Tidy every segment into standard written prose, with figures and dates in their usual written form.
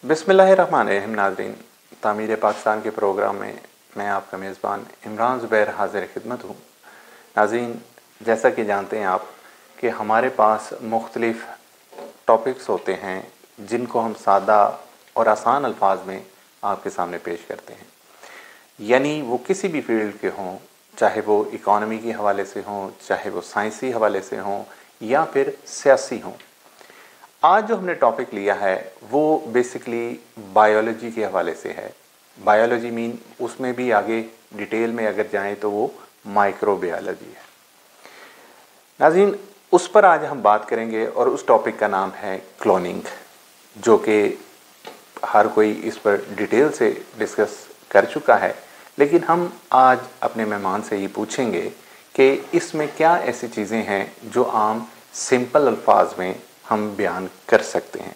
बिस्मिल्लाहिर्रहमानिर्रहीम। नाज़रीन, तामीर पाकिस्तान के प्रोग्राम में मैं आपका मेज़बान इमरान ज़ुबैर हाज़िर खिदमत हूँ। नाज़रीन, जैसा कि जानते हैं आप कि हमारे पास मुख्तलिफ़ टॉपिक्स होते हैं जिनको हम सादा और आसान अल्फाज में आपके सामने पेश करते हैं, यानी वो किसी भी फील्ड के हों, चाहे वो इकॉनमी के हवाले से हों, चाहे वो साइंसी हवाले से हों या फिर सियासी हों। आज जो हमने टॉपिक लिया है वो बेसिकली बायोलॉजी के हवाले से है। बायोलॉजी मीन उसमें भी आगे डिटेल में अगर जाएं तो वो माइक्रोबायोलॉजी है। नाज़रीन, उस पर आज हम बात करेंगे और उस टॉपिक का नाम है क्लोनिंग, जो कि हर कोई इस पर डिटेल से डिस्कस कर चुका है, लेकिन हम आज अपने मेहमान से ये पूछेंगे कि इसमें क्या ऐसी चीज़ें हैं जो आम सिंपल अल्फाज में हम बयान कर सकते हैं।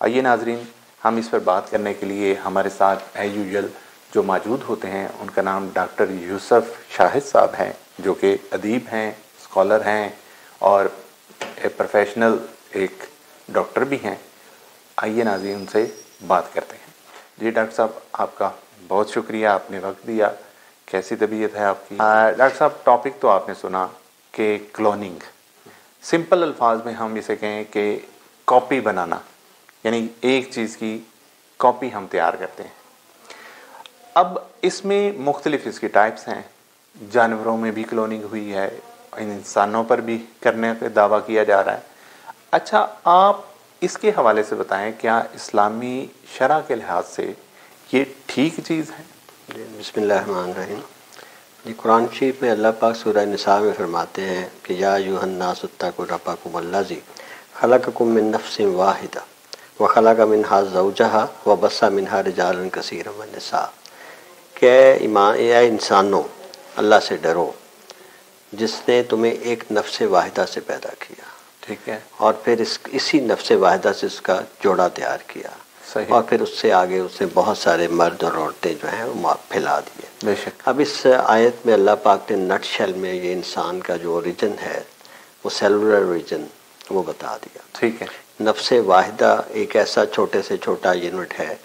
आइए नाजरीन, हम इस पर बात करने के लिए हमारे साथ एज यूजुअल जो मौजूद होते हैं उनका नाम डॉक्टर यूसुफ शाहिद साहब हैं, जो कि अदीब हैं, स्कॉलर हैं और प्रोफेशनल एक डॉक्टर भी हैं। आइए नाज़रीन, उनसे बात करते हैं। जी डॉक्टर साहब, आपका बहुत शुक्रिया, आपने वक्त दिया। कैसी तबीयत है आपकी? डॉक्टर साहब, टॉपिक तो आपने सुना कि क्लोनिंग, सिंपल अल्फाज में हम इसे कहें कि कॉपी बनाना, यानी एक चीज़ की कॉपी हम तैयार करते हैं। अब इसमें मुख्तलिफ इसकी टाइप्स हैं। जानवरों में भी क्लोनिंग हुई है, इंसानों पर भी करने का दावा किया जा रहा है। अच्छा, आप इसके हवाले से बताएं, क्या इस्लामी शरअ के लिहाज से ये ठीक चीज़ है? बिस्मिल्लाहिर्रहमानिर्रहीम। जी, कुरान शरीफ में अल्लाह पाक सूरह निसा में फरमाते हैं कि या अय्युहन्नास इत्तक़ू रब्बकुम अल्लज़ी खलक़कुम मिन नफ्सिन वाहिदा व खलक़ मिन्हा ज़ौजहा व बस्सा मिन्हा रिजालन कसीरन व निसा। कि इंसानों, अल्लाह से डरो जिसने तुम्हें एक नफ्स वाहिदा से पैदा किया, ठीक है, और फिर इसी नफ्स वाहिदा से उसका जोड़ा तैयार किया, और फिर उससे आगे उसने बहुत सारे मर्द और औरतें जो हैं वो फैला दिए। बेशक। अब इस आयत में अल्लाह पाक ने नट शेल में ये इंसान का जो ओरिजिन है, वो सेलुलर ओरिजिन, वो बता दिया। ठीक है। नफ्स वाहिदा एक ऐसा छोटे से छोटा यूनिट है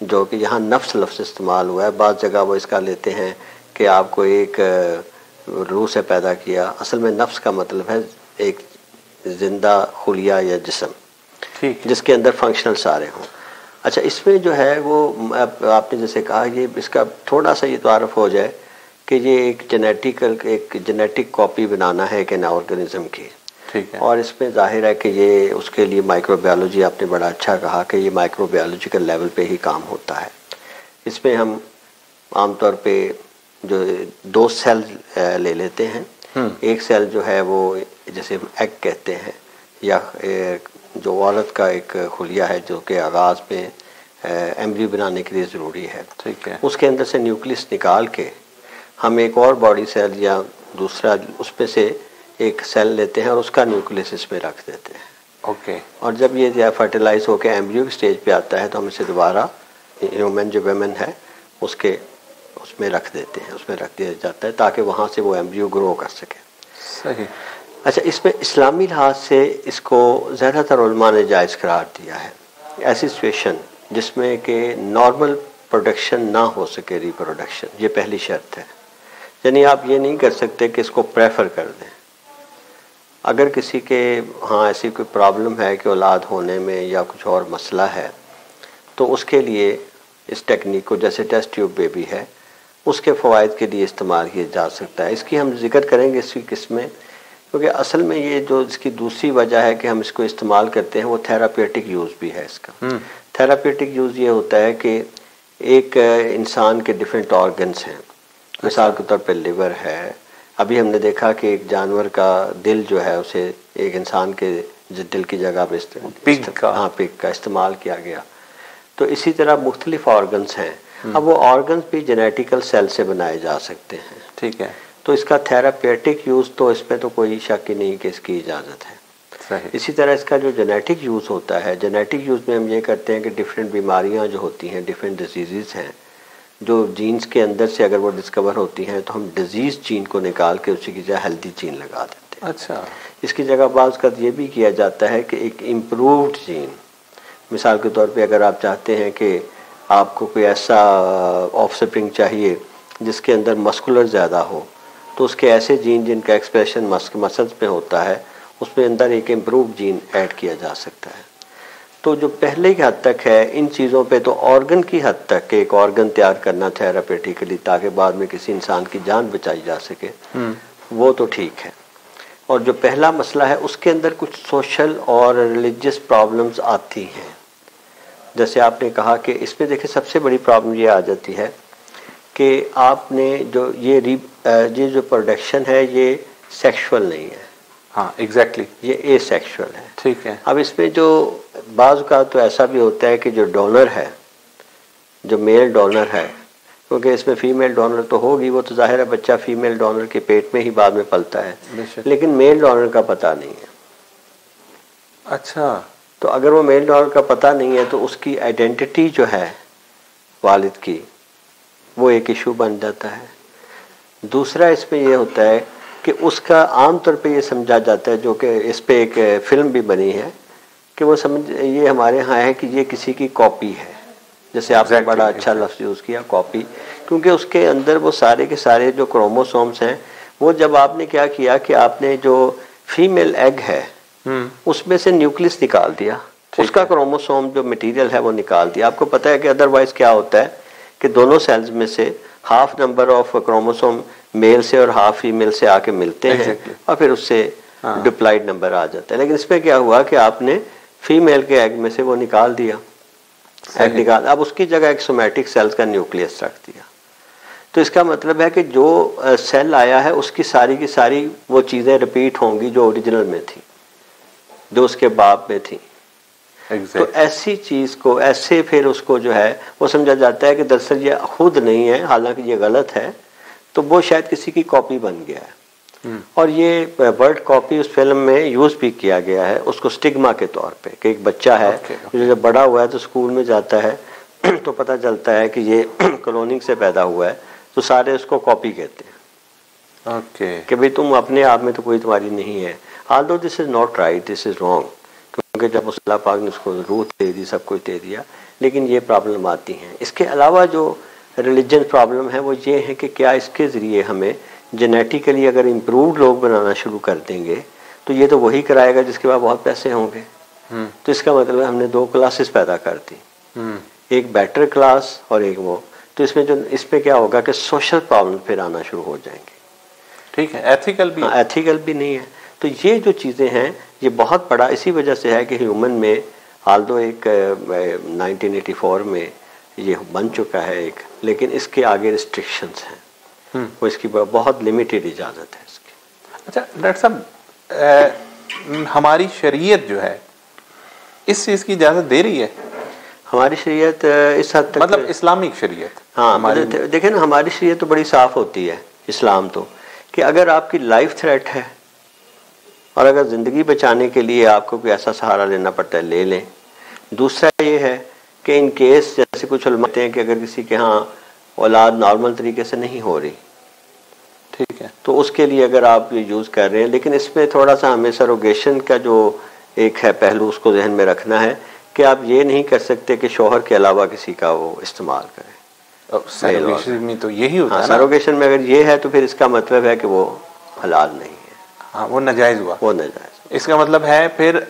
जो कि यहाँ नफ्स लफ्ज़ इस्तेमाल हुआ है। बाज़ जगह वो इसका लेते हैं कि आपको एक रूह से पैदा किया। असल में नफ्स का मतलब है एक जिंदा खुलिया या जिस्म, ठीक, जिसके अंदर फंक्शनल सारे हों। अच्छा, इसमें जो है वो आपने जैसे कहा, ये इसका थोड़ा सा ये तारुफ हो जाए कि ये एक जेनेटिक कॉपी बनाना है कि ऑर्गेनिज्म की। ठीक है। और इसमें जाहिर है कि ये उसके लिए माइक्रोबायोलॉजी, आपने बड़ा अच्छा कहा कि ये माइक्रोबायोलॉजिकल लेवल पे ही काम होता है। इसमें हम आमतौर पे जो दो सेल ले लेते हैं। एक सेल जो है वो जैसे एग कहते हैं, या जो औरत का एक खुलिया है जो कि आगाज़ में एम्ब्रियो बनाने के लिए ज़रूरी है। ठीक है। उसके अंदर से न्यूक्लियस निकाल के हम एक और बॉडी सेल या दूसरा उसमें से एक सेल लेते हैं और उसका न्यूक्लियस इसमें रख देते हैं। ओके। और जब ये फर्टिलाइज होकर एम्ब्रियो की स्टेज पे आता है तो हम इसे दोबारा ह्यूमन जो वेमेन है उसमें रख देते हैं, उसमें रख दिया जाता है ताकि वहाँ से वो एम्ब्रियो ग्रो कर सके। सही। अच्छा, इसमें इस्लामी लिहाज से इसको ज़्यादातर उलमा ने जायज़ करार दिया है। ऐसी सिचुएशन जिसमें कि नॉर्मल प्रोडक्शन ना हो सके, रिप्रोडक्शन, ये पहली शर्त है। यानी आप ये नहीं कर सकते कि इसको प्रेफर कर दें। अगर किसी के हाँ ऐसी कोई प्रॉब्लम है कि औलाद होने में या कुछ और मसला है, तो उसके लिए इस टेक्निक को, जैसे टेस्ट ट्यूब बेबी है, उसके फ़वाइद के लिए इस्तेमाल किया जा सकता है। इसकी हम जिक्र करेंगे इसकी किस्में, क्योंकि असल में ये जो इसकी दूसरी वजह है कि हम इसको इस्तेमाल करते हैं वो थेरापेटिक यूज़ भी है इसका। थेरापेटिक यूज़ ये होता है कि एक इंसान के डिफरेंट ऑर्गन्स हैं, मिसाल के तौर पे लिवर है। अभी हमने देखा कि एक जानवर का दिल जो है उसे एक इंसान के दिल की जगह पे पिग का इस्तेमाल किया गया। तो इसी तरह मुख्तलिफ ऑर्गन्स हैं। अब वो ऑर्गन्स भी जेनेटिकल सेल से बनाए जा सकते हैं। ठीक है। तो इसका थेरापेटिक यूज़ तो इसमें तो कोई शक ही नहीं कि इसकी इजाज़त है। सही। इसी तरह इसका जो जेनेटिक यूज़ होता है, जेनेटिक यूज़ में हम ये करते हैं कि डिफरेंट बीमारियां जो होती हैं, डिफरेंट डिजीज़ हैं, जो जीन्स के अंदर से अगर वो डिस्कवर होती हैं तो हम डिजीज़ जीन को निकाल के उसी की जगह हेल्दी जीन लगा देते हैं। अच्छा। इसकी जगह बाज़ का ये भी किया जाता है कि एक इम्प्रूव्ड जीन, मिसाल के तौर पे अगर आप चाहते हैं कि आपको कोई ऐसा ऑफस्प्रिंग चाहिए जिसके अंदर मस्कुलर ज़्यादा हो, तो उसके ऐसे जीन जिनका एक्सप्रेशन मसल्स में होता है, उसमें अंदर एक इम्प्रूव जीन ऐड किया जा सकता है। तो जो पहले की हद तक है इन चीज़ों पे, तो ऑर्गन की हद तक एक ऑर्गन तैयार करना थेरापेटिकली ताकि बाद में किसी इंसान की जान बचाई जा सके, वो तो ठीक है। और जो पहला मसला है उसके अंदर कुछ सोशल और रिलीजियस प्रॉब्लम्स आती हैं। जैसे आपने कहा कि इसमें देखिए सबसे बड़ी प्रॉब्लम ये आ जाती है कि आपने जो ये जो प्रोडक्शन है ये सेक्सुअल नहीं है। हाँ एग्जैक्टली, ये एसेक्सुअल है। ठीक है। अब इसमें जो बाज़ का तो ऐसा भी होता है कि जो डोनर है, जो मेल डोनर है, क्योंकि इसमें फीमेल डोनर तो होगी, वो तो जाहिर है बच्चा फीमेल डोनर के पेट में ही बाद में पलता है, लेकिन मेल डोनर का पता नहीं है। अच्छा, तो अगर वो मेल डोनर का पता नहीं है तो उसकी आइडेंटिटी जो है वालिद की, वो एक इशू बन जाता है। दूसरा इसमें ये होता है कि उसका आम तौर पे ये समझा जाता है, जो कि इस पे एक फिल्म भी बनी है, कि वो ये हमारे यहाँ है कि ये किसी की कॉपी है। जैसे आपने बड़ा अच्छा लफ्ज़ यूज़ किया, कॉपी, क्योंकि उसके अंदर वो सारे के सारे जो क्रोमोसोम्स हैं, वो जब आपने क्या किया कि आपने जो फीमेल एग है उसमें से न्यूक्लियस निकाल दिया, उसका क्रोमोसोम जो मटेरियल है वो निकाल दिया। आपको पता है कि अदरवाइज क्या होता है कि दोनों सेल्स में से half number of chromosome male से और हाफ फीमेल से आके मिलते हैं और फिर उससे डिप्लाइड नंबर आ जाता है। लेकिन इसमें क्या हुआ कि आपने फीमेल के एग में से वो निकाल दिया, एग निकाल, अब उसकी जगह एक सोमैटिक सेल्स का न्यूक्लियस रख दिया। तो इसका मतलब है कि जो सेल आया है उसकी सारी की सारी वो चीज़ें रिपीट होंगी जो ओरिजिनल में थी, जो उसके बाप में थी। तो ऐसी चीज़ को ऐसे फिर उसको जो है वो समझा जाता है कि दरअसल ये खुद नहीं है, हालांकि ये गलत है, तो वो शायद किसी की कॉपी बन गया है। और ये वर्ड कॉपी उस फिल्म में यूज़ भी किया गया है उसको स्टिग्मा के तौर पे, कि एक बच्चा है जो जब बड़ा हुआ है तो स्कूल में जाता है तो पता चलता है कि ये क्लोनिंग से पैदा हुआ है, तो सारे उसको कॉपी कहते हैं कि भाई तुम अपने आप में तो कोई तुम्हारी नहीं है। Although this is not right, this is wrong, क्योंकि जब अल्लाह पाक ने उसको रूह दे दी, सब कुछ दे दिया, लेकिन ये प्रॉब्लम आती हैं। इसके अलावा जो रिलीजन प्रॉब्लम है वो ये है कि क्या इसके ज़रिए हमें जेनेटिकली अगर इम्प्रूव्ड लोग बनाना शुरू कर देंगे तो ये तो वही कराएगा जिसके पास बहुत पैसे होंगे। तो इसका मतलब हमने दो क्लासेस पैदा कर दी, एक बेटर क्लास और एक वो। तो इसमें क्या होगा कि सोशल प्रॉब्लम फिर आना शुरू हो जाएंगे। ठीक है, एथिकल भी, हाँ, एथिकल भी नहीं है। तो ये जो चीज़ें हैं ये बहुत बड़ा इसी वजह से है कि ह्यूमन में हाल एक 1984 में ये बन चुका है एक, लेकिन इसके आगे रिस्ट्रिक्शंस हैं, वो इसकी बहुत लिमिटेड इजाज़त है इसकी। अच्छा डॉक्टर साहब, हमारी शरीयत जो है इस चीज़ की इजाज़त दे रही है? हमारी शरीयत इस हद तक, मतलब इस्लामिक शरीयत, हाँ, हमारी देखें ना, हमारी शरीयत तो बड़ी साफ़ होती है इस्लाम तो, कि अगर आपकी लाइफ थ्रेट है और अगर ज़िंदगी बचाने के लिए आपको कोई ऐसा सहारा लेना पड़ता है ले लें। दूसरा ये है कि इन केस जैसे कुछ उलमाते हैं कि अगर किसी के यहाँ औलाद नॉर्मल तरीके से नहीं हो रही, ठीक है, तो उसके लिए अगर आप ये यूज़ कर रहे हैं, लेकिन इसमें थोड़ा सा हमें सरोगेशन का जो एक है पहलू उसको जहन में रखना है कि आप ये नहीं कर सकते कि शौहर के अलावा किसी का वो इस्तेमाल करें। सरोगेशन में तो यही होता है, सरोगेशन में अगर ये है तो फिर इसका मतलब है कि वो हलाल नहीं है, हाँ, वो नाजायज़ हुआ, वो नाजायज़। इसका मतलब है फिर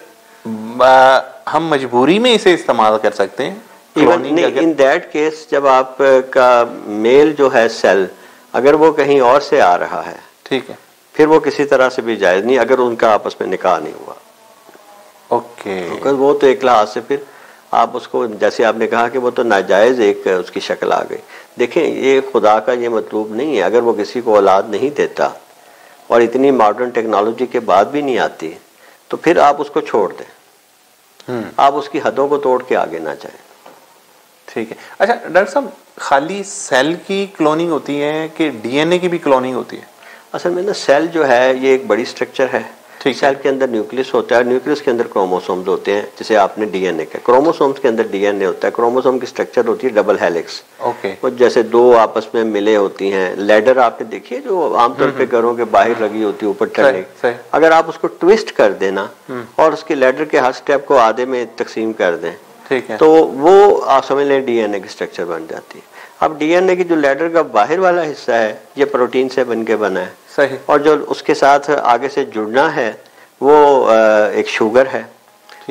हम मजबूरी में इसे इस्तेमाल कर सकते हैं। इवन इन दैट केस जब आप का मेल जो है सेल अगर वो कहीं और से आ रहा है, ठीक है, फिर वो किसी तरह से भी जायज़ नहीं अगर उनका आपस में निकाह नहीं हुआ। ओके, तो वो तो एक लिहाज से फिर आप उसको, जैसे आपने कहा कि वो तो नाजायज़ एक उसकी शक्ल आ गई। देखें, ये खुदा का ये मतलब नहीं है, अगर वो किसी को औलाद नहीं देता और इतनी मॉडर्न टेक्नोलॉजी के बाद भी नहीं आती तो फिर आप उसको छोड़ दें, आप उसकी हदों को तोड़ के आगे ना जाएं। ठीक है। अच्छा डॉक्टर साहब, खाली सेल की क्लोनिंग होती है कि डीएनए की भी क्लोनिंग होती है? असल में ना सेल जो है ये एक बड़ी स्ट्रक्चर है। ठीक, सेल के अंदर न्यूक्लियस होता है, न्यूक्लियस के अंदर क्रोमोसोम्स होते हैं, जैसे आपने डीएनए का, क्रोमोसोम्स के अंदर डीएनए होता है। क्रोमोसोम की स्ट्रक्चर होती है डबल हेलिक्स। ओके, और जैसे दो आपस में मिले होती हैं। लेडर आपने देखी है जो आमतौर पे घरों के बाहर लगी होती है ऊपर चढ़ने, अगर आप उसको ट्विस्ट कर देना और उसके लेडर के हर स्टेप को आधे में तकसीम कर दें ठीक है। तो वो आप समझ लें डीएनए की स्ट्रक्चर बन जाती है। अब डीएनए की जो लेडर का बाहर वाला हिस्सा है ये प्रोटीन से बन के बना है। सही। और जो उसके साथ आगे से जुड़ना है वो एक शुगर है।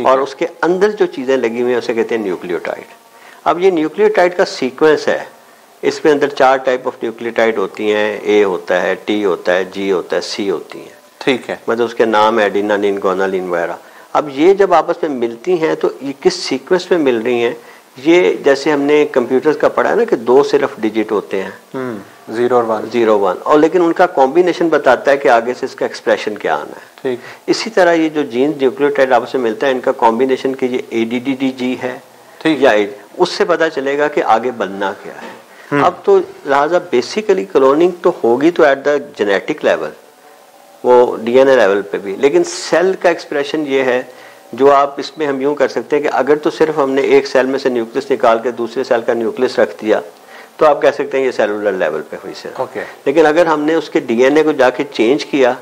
और उसके अंदर जो चीज़ें लगी हुई हैं उसे कहते हैं न्यूक्लियोटाइड। अब ये न्यूक्लियोटाइड का सीक्वेंस है, इसमें अंदर 4 टाइप ऑफ न्यूक्लियोटाइड होती हैं, ए होता है, टी होता है, जी होता है, सी होती हैं। ठीक है। मतलब उसके नाम है एडिनालिन, गोनालिन वगैरह। अब ये जब आपस में मिलती हैं तो ये किस सीक्वेंस में मिल रही हैं, ये जैसे हमने कंप्यूटर्स का पढ़ा है ना कि 2 सिर्फ डिजिट होते हैं, 0 और 1, 0 1, और लेकिन उनका कॉम्बिनेशन बताता है कि आगे से इसका एक्सप्रेशन क्या आना है। ठीक। इसी तरह ये जो जीन न्यूक्लियोटाइड आपस में मिलता है इनका कॉम्बिनेशन कि ये ADDG है या उससे पता चलेगा कि आगे बनना क्या है। अब तो लिहाजा बेसिकली क्लोनिंग तो होगी तो एट द जेनेटिक लेवल, वो डीएनए लेवल पे भी, लेकिन सेल का एक्सप्रेशन ये है जो आप इसमें हम यूं कर सकते हैं कि अगर तो सिर्फ हमने एक सेल में से न्यूक्लियस निकाल के दूसरे सेल का न्यूक्लियस रख दिया तो आप कह सकते हैं ये सेलुलर लेवल पे हुई से। लेकिन अगर हमने उसके डीएनए को जाके चेंज किया,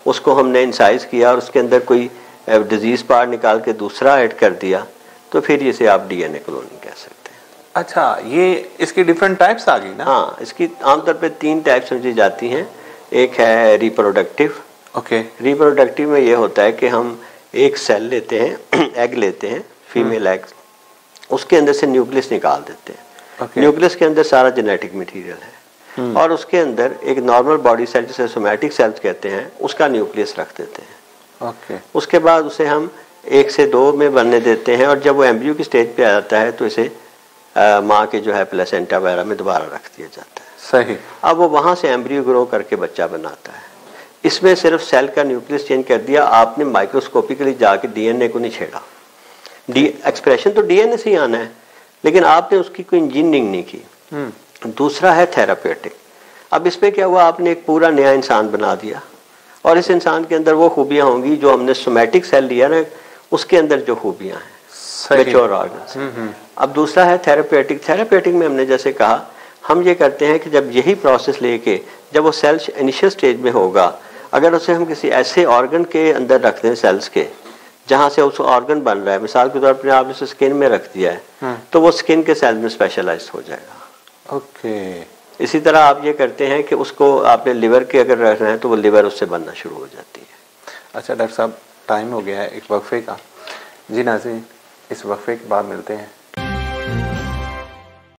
उसको हमने इंसाइज किया और उसके अंदर कोई डिजीज पार्ट निकाल के दूसरा ऐड कर दिया तो फिर इसे आप डीएनए क्लोनिंग कह सकते हैं। अच्छा, ये इसकी डिफरेंट टाइप्स आ गई ना? हाँ, इसकी आमतौर पे 3 टाइप समझी जाती हैं। एक है रिप्रोडक्टिव। रिप्रोडक्टिव में ये होता है कि हम एक सेल लेते हैं, एग लेते हैं, फीमेल एग, उसके अंदर से न्यूक्लियस निकाल देते हैं। न्यूक्लियस के अंदर सारा जेनेटिक मटेरियल है और उसके अंदर एक नॉर्मल बॉडी सेल जिसे सोमैटिक सेल्स कहते हैं उसका न्यूक्लियस रख देते हैं। उसके बाद उसे हम 1 से 2 में बनने देते हैं और जब वो एम्ब्रियो की स्टेज पे आ जाता है तो इसे माँ के जो है प्लेसेंटा वगैरह में दोबारा रख दिया जाता है। सही। अब वो वहाँ से एम्ब्रियो ग्रो करके बच्चा बनाता है। इसमें सिर्फ सेल का न्यूक्लियस चेंज कर दिया, आपने माइक्रोस्कोपिकली जाके डीएनए को नहीं छेड़ा। एक्सप्रेशन तो डीएनए से ही आना है लेकिन आपने उसकी कोई इंजीनियरिंग नहीं की। दूसरा है थेरापेटिक। अब इसमें क्या हुआ, आपने एक पूरा नया इंसान बना दिया और इस इंसान के अंदर वो खूबियां होंगी जो हमने सोमैटिक सेल लिया ना उसके अंदर जो खूबियां हैं मैच्योर ऑर्गन। अब दूसरा है थेरापेटिक। थेरापेटिक में हमने जैसे कहा हम ये करते हैं कि जब यही प्रोसेस लेके जब वो सेल इनिशियल स्टेज में होगा, अगर उसे हम किसी ऐसे ऑर्गन के अंदर रख दें सेल्स के जहाँ से उस ऑर्गन बन रहा है, मिसाल के तौर पर आप इसे स्किन में रख दिया है तो वो स्किन के सेल में स्पेशलाइज हो जाएगा। इसी तरह आप ये करते हैं कि उसको आपने लिवर के अगर रखना है तो वो लिवर उससे बनना शुरू हो जाती है। अच्छा डॉक्टर साहब, टाइम हो गया है एक वक्फे का। जी नाज़रीन, इस वक्फे के बाद मिलते हैं।